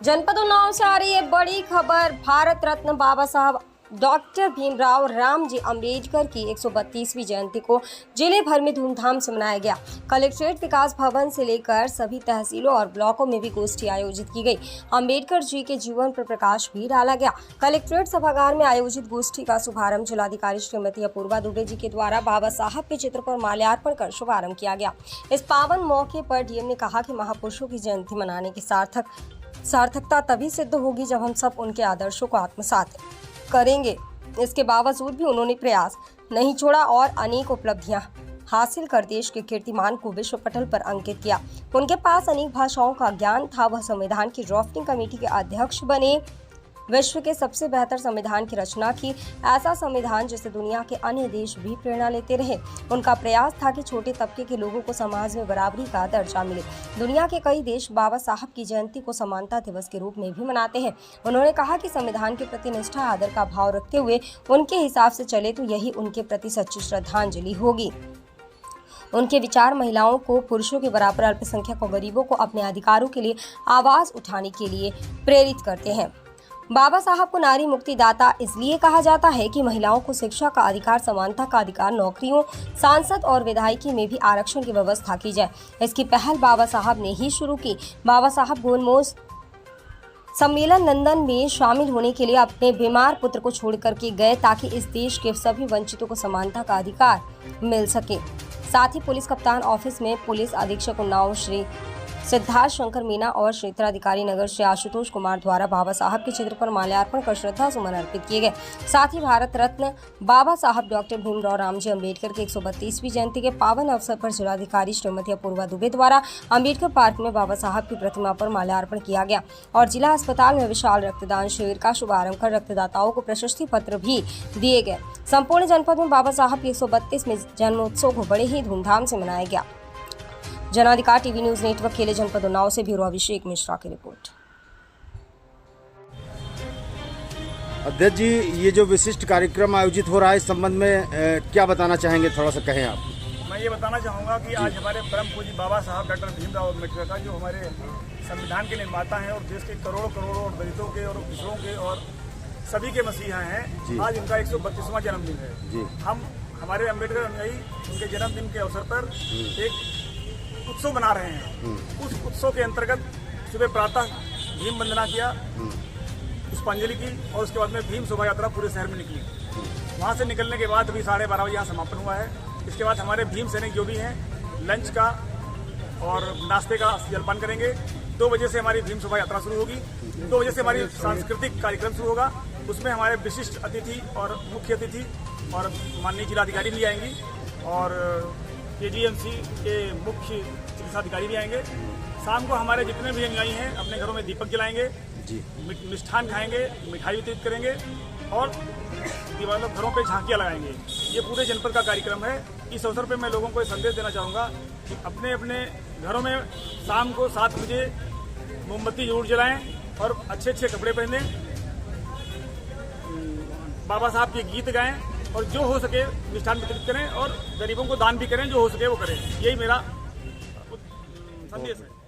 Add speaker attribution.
Speaker 1: जनपद उन्नाव से आ रही है बड़ी खबर। भारत रत्न बाबा साहब डॉक्टर भीमराव रामजी अम्बेडकर की 132वीं जयंती को जिले भर में धूमधाम से मनाया गया। कलेक्ट्रेट विकास भवन से लेकर सभी तहसीलों और ब्लॉकों में भी गोष्ठी आयोजित की गई। अम्बेडकर जी के जीवन पर प्रकाश भी डाला गया। कलेक्ट्रेट सभागार में आयोजित गोष्ठी का शुभारंभ जिलाधिकारी श्रीमती अपूर्वा दुबे जी के द्वारा बाबा साहब के चित्र पर माल्यार्पण कर शुभारंभ किया गया। इस पावन मौके पर डीएम ने कहा कि महापुरुषों की जयंती मनाने की सार्थकता तभी सिद्ध होगी जब हम सब उनके आदर्शों को आत्मसात करेंगे। इसके बावजूद भी उन्होंने प्रयास नहीं छोड़ा और अनेक उपलब्धियां हासिल कर देश के कीर्तिमान को विश्व पटल पर अंकित किया। उनके पास अनेक भाषाओं का ज्ञान था। वह संविधान की ड्राफ्टिंग कमेटी के अध्यक्ष बने, विश्व के सबसे बेहतर संविधान की रचना की, ऐसा संविधान जिससे दुनिया के अन्य देश भी प्रेरणा लेते रहे। उनका प्रयास था कि छोटे तबके के लोगों को समाज में बराबरी का दर्जा मिले। दुनिया के कई देश बाबा साहब की जयंती को समानता दिवस के रूप में भी मनाते हैं। उन्होंने कहा कि संविधान के प्रति निष्ठा आदर का भाव रखते हुए उनके हिसाब से चले तो यही उनके प्रति सच्ची श्रद्धांजलि होगी। उनके विचार महिलाओं को पुरुषों के बराबर, अल्पसंख्यक और गरीबों को अपने अधिकारों के लिए आवाज उठाने के लिए प्रेरित करते हैं। बाबा साहब को नारी मुक्तिदाता इसलिए कहा जाता है कि महिलाओं को शिक्षा का अधिकार, समानता का अधिकार, नौकरियों, सांसद और विधायकी में भी आरक्षण की व्यवस्था की जाए। इसकी पहल बाबा साहब ने ही शुरू की। बाबा साहब गोलमोज सम्मेलन लंदन में शामिल होने के लिए अपने बीमार पुत्र को छोड़ करके गए ताकि इस देश के सभी वंचितों को समानता का अधिकार मिल सके। साथ ही पुलिस कप्तान ऑफिस में पुलिस अधीक्षक उन्नाव श्री सिद्धार्थ शंकर मीना और क्षेत्राधिकारी नगर श्री आशुतोष कुमार द्वारा बाबा साहब के चित्र पर माल्यार्पण कर श्रद्धा सुमन अर्पित किए गए। साथ ही भारत रत्न बाबा साहब डॉक्टर भीमराव रामजी अम्बेडकर की 132वीं जयंती के पावन अवसर पर जिलाधिकारी श्रीमती अपूर्वा दुबे द्वारा अम्बेडकर पार्क में बाबा साहब की प्रतिमा पर माल्यार्पण किया गया और जिला अस्पताल में विशाल रक्तदान शिविर का शुभारंभ कर रक्तदाताओं को प्रशस्ति पत्र भी दिए गए। संपूर्ण जनपद में बाबा साहब की 132वें जन्मोत्सव को बड़े ही धूमधाम से मनाया गया। जनाधिकार टीवी न्यूज नेटवर्क के लिए जनपद उन्नाव से ब्यूरो अभिषेक मिश्रा की रिपोर्ट।
Speaker 2: अध्यक्ष जी, ये जो विशिष्ट कार्यक्रम आयोजित हो रहा है इस संबंध में क्या बताना चाहेंगे, थोड़ा सा कहें आप।
Speaker 3: मैं ये बताना चाहूँगा कि आज हमारे परम पूज्य बाबा साहब डॉक्टर भीमराव अम्बेडकर का, जो हमारे संविधान के निर्माता हैं और देश के करोड़ों करोड़ों और दलितों के और पिछड़ों के और सभी के मसीहा हैं, आज उनका 132वां जन्मदिन है। हम हमारे अम्बेडकर अनुयायी उनके जन्मदिन के अवसर पर एक उत्सव मना रहे हैं। उस उत्सव के अंतर्गत सुबह प्रातः भीम वंदना किया, पुष्पांजलि की और उसके बाद में भीम शोभा यात्रा पूरे शहर में निकली। वहाँ से निकलने के बाद अभी 12:30 बजे यहाँ समापन हुआ है। इसके बाद हमारे भीम सैनिक जो भी हैं लंच का और नाश्ते का जलपान करेंगे। 2 बजे से हमारी भीम शोभा यात्रा शुरू होगी। 2 बजे से हमारी सांस्कृतिक कार्यक्रम शुरू होगा। उसमें हमारे विशिष्ट अतिथि और मुख्य अतिथि और माननीय जिलाधिकारी भी आएंगी और KGMC के मुख्य चिकित्साधिकारी भी आएंगे। शाम को हमारे जितने भी अनुयायी हैं अपने घरों में दीपक जलाएंगे, मिष्ठान खाएंगे, मिठाई वितरित करेंगे और दीवारों घरों पे झांकियाँ लगाएंगे। ये पूरे जनपद का कार्यक्रम है। इस अवसर पे मैं लोगों को संदेश देना चाहूँगा कि अपने अपने घरों में शाम को 7 बजे मोमबत्ती जरूर जलाएं और अच्छे अच्छे कपड़े पहने, बाबा साहब के गीत गाएं और जो हो सके मिष्ठान वितरित करें और गरीबों को दान भी करें, जो हो सके वो करें। यही मेरा संदेश है।